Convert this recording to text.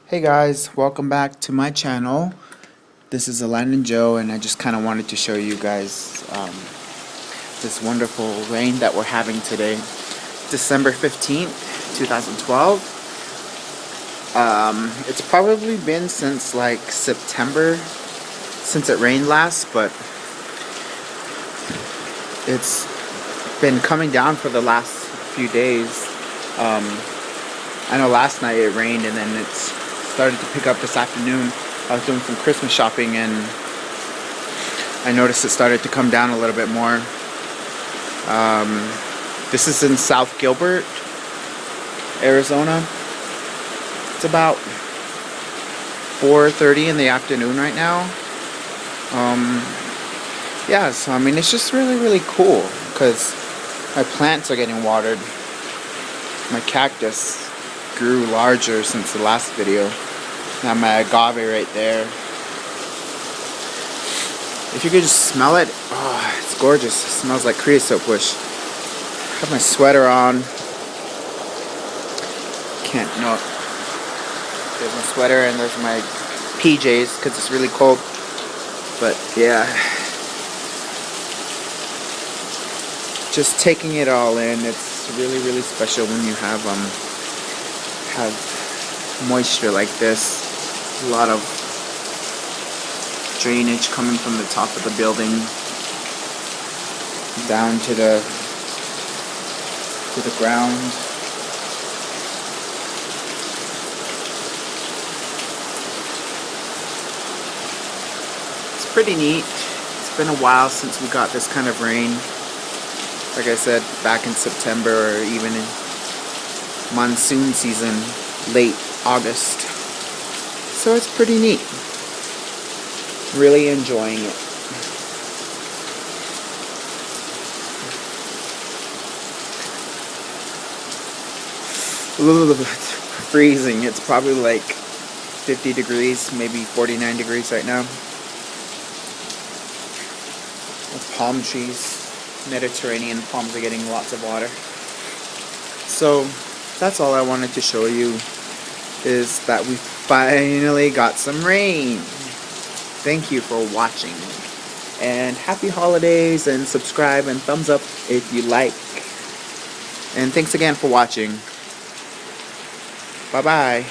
Hey guys, welcome back to my channel. This is Alan and Joe, and I just kind of wanted to show you guys this wonderful rain that we're having today, December 15th, 2012. It's probably been since like September since it rained last, but it's been coming down for the last few days. I know last night it rained and then it's started to pick up this afternoon. I was doing some Christmas shopping and I noticed it started to come down a little bit more. This is in South Gilbert, Arizona. It's about 4:30 in the afternoon right now. Yeah, so I mean it's just really cool because my plants are getting watered. My cactus grew larger since the last video. Now my agave right there. If you could just smell it, oh, it's gorgeous. It smells like creosote bush. I have my sweater on. Can't, no. There's my sweater and there's my PJs because it's really cold. But yeah. Just taking it all in. It's really special when you have moisture like this. A lot of drainage coming from the top of the building down to the ground. It's pretty neat. It's been a while since we got this kind of rain. Like I said, back in September or even in monsoon season, late August. So it's pretty neat. Really enjoying it. A little bit freezing. It's probably like 50 degrees, maybe 49 degrees right now. With palm trees. Mediterranean palms are getting lots of water. So that's all I wanted to show you, is that we finally got some rain. Thank you for watching, and happy holidays, and subscribe and thumbs up if you like, and thanks again for watching. Bye bye.